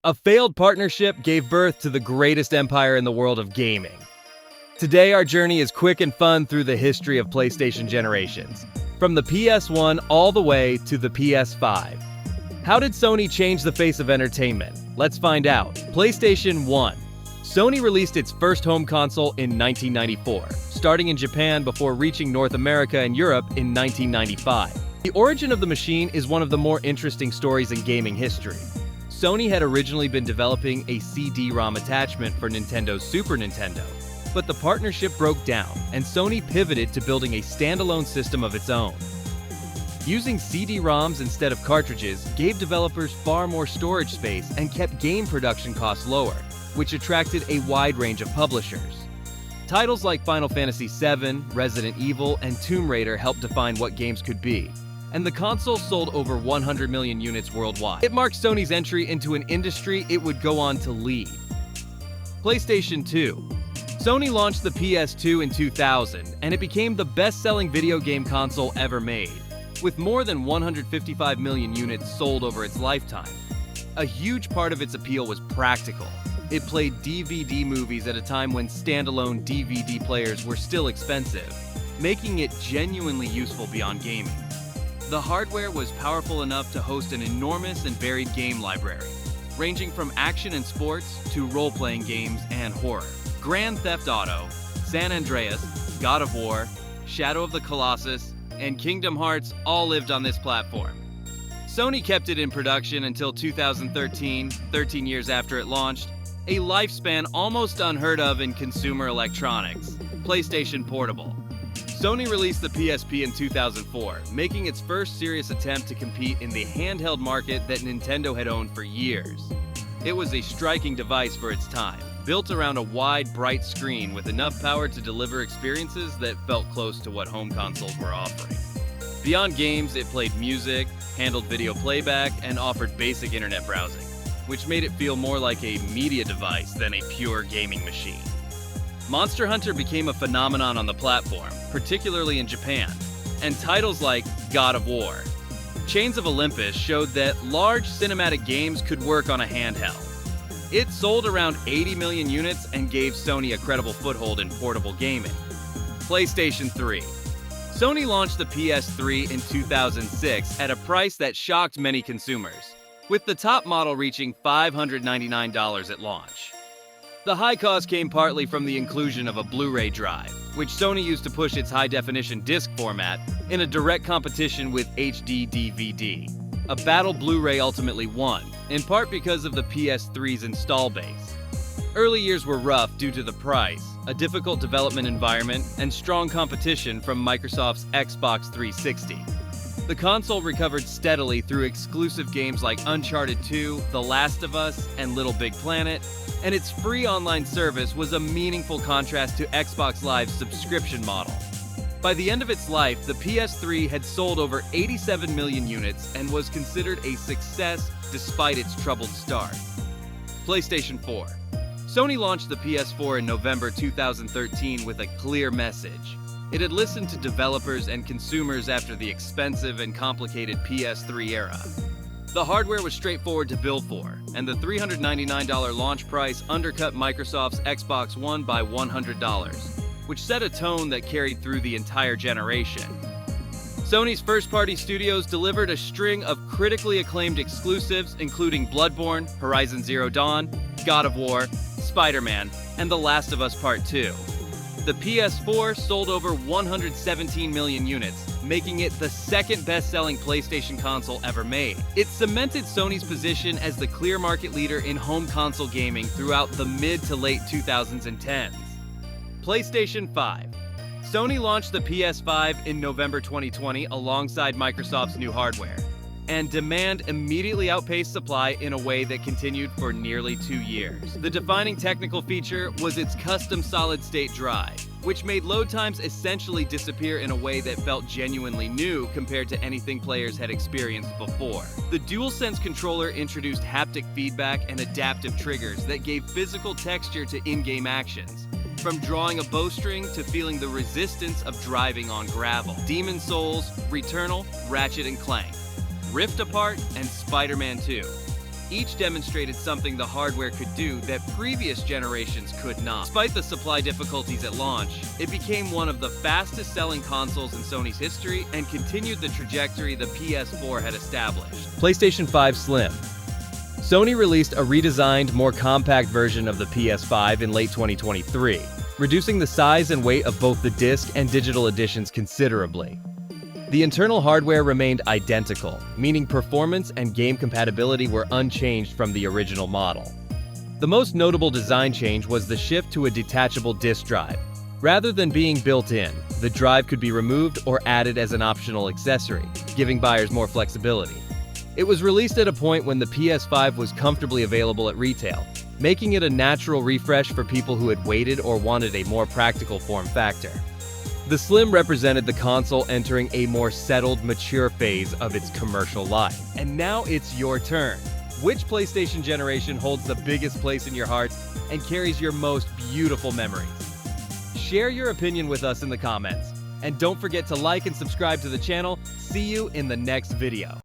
A failed partnership gave birth to the greatest empire in the world of gaming. Today, our journey is quick and fun through the history of PlayStation generations, from the PS1 all the way to the PS5. How did Sony change the face of entertainment? Let's find out. PlayStation 1. Sony released its first home console in 1994, starting in Japan before reaching North America and Europe in 1995. The origin of the machine is one of the more interesting stories in gaming history. Sony had originally been developing a CD-ROM attachment for Nintendo's Super Nintendo, but the partnership broke down and Sony pivoted to building a standalone system of its own. Using CD-ROMs instead of cartridges gave developers far more storage space and kept game production costs lower, which attracted a wide range of publishers. Titles like Final Fantasy VII, Resident Evil, and Tomb Raider helped define what games could be, and the console sold over 100 million units worldwide. It marked Sony's entry into an industry it would go on to lead. PlayStation 2. Sony launched the PS2 in 2000, and it became the best-selling video game console ever made, with more than 155 million units sold over its lifetime. A huge part of its appeal was practical. It played DVD movies at a time when standalone DVD players were still expensive, making it genuinely useful beyond gaming. The hardware was powerful enough to host an enormous and varied game library, ranging from action and sports to role-playing games and horror. Grand Theft Auto, San Andreas, God of War, Shadow of the Colossus, and Kingdom Hearts all lived on this platform. Sony kept it in production until 2013, 13 years after it launched, a lifespan almost unheard of in consumer electronics. PlayStation Portable. Sony released the PSP in 2004, making its first serious attempt to compete in the handheld market that Nintendo had owned for years. It was a striking device for its time, built around a wide, bright screen with enough power to deliver experiences that felt close to what home consoles were offering. Beyond games, it played music, handled video playback, and offered basic internet browsing, which made it feel more like a media device than a pure gaming machine. Monster Hunter became a phenomenon on the platform, particularly in Japan, and titles like God of War. Chains of Olympus showed that large cinematic games could work on a handheld. It sold around 80 million units and gave Sony a credible foothold in portable gaming. PlayStation 3. Sony launched the PS3 in 2006 at a price that shocked many consumers, with the top model reaching $599 at launch. The high cost came partly from the inclusion of a Blu-ray drive, which Sony used to push its high-definition disc format in a direct competition with HD DVD. A battle Blu-ray ultimately won, in part because of the PS3's install base. Early years were rough due to the price, a difficult development environment, and strong competition from Microsoft's Xbox 360. The console recovered steadily through exclusive games like Uncharted 2, The Last of Us, and Little Big Planet, and its free online service was a meaningful contrast to Xbox Live's subscription model. By the end of its life, the PS3 had sold over 87 million units and was considered a success despite its troubled start. PlayStation 4. Sony launched the PS4 in November 2013 with a clear message. It had listened to developers and consumers after the expensive and complicated PS3 era. The hardware was straightforward to build for, and the $399 launch price undercut Microsoft's Xbox One by $100, which set a tone that carried through the entire generation. Sony's first-party studios delivered a string of critically acclaimed exclusives, including Bloodborne, Horizon Zero Dawn, God of War, Spider-Man, and The Last of Us Part 2. The PS4 sold over 117 million units, making it the second best-selling PlayStation console ever made. It cemented Sony's position as the clear market leader in home console gaming throughout the mid to late 2010s. PlayStation 5. Sony launched the PS5 in November 2020 alongside Microsoft's new hardware, and demand immediately outpaced supply in a way that continued for nearly 2 years. The defining technical feature was its custom solid-state drive, which made load times essentially disappear in a way that felt genuinely new compared to anything players had experienced before. The DualSense controller introduced haptic feedback and adaptive triggers that gave physical texture to in-game actions, from drawing a bowstring to feeling the resistance of driving on gravel. Demon's Souls, Returnal, Ratchet & Clank, Rift Apart, and Spider-Man 2. Each demonstrated something the hardware could do that previous generations could not. Despite the supply difficulties at launch, it became one of the fastest-selling consoles in Sony's history and continued the trajectory the PS4 had established. PlayStation 5 Slim. Sony released a redesigned, more compact version of the PS5 in late 2023, reducing the size and weight of both the disc and digital editions considerably. The internal hardware remained identical, meaning performance and game compatibility were unchanged from the original model. The most notable design change was the shift to a detachable disk drive. Rather than being built in, the drive could be removed or added as an optional accessory, giving buyers more flexibility. It was released at a point when the PS5 was comfortably available at retail, making it a natural refresh for people who had waited or wanted a more practical form factor. The Slim represented the console entering a more settled, mature phase of its commercial life. And now it's your turn. Which PlayStation generation holds the biggest place in your heart and carries your most beautiful memories? Share your opinion with us in the comments. And don't forget to like and subscribe to the channel. See you in the next video.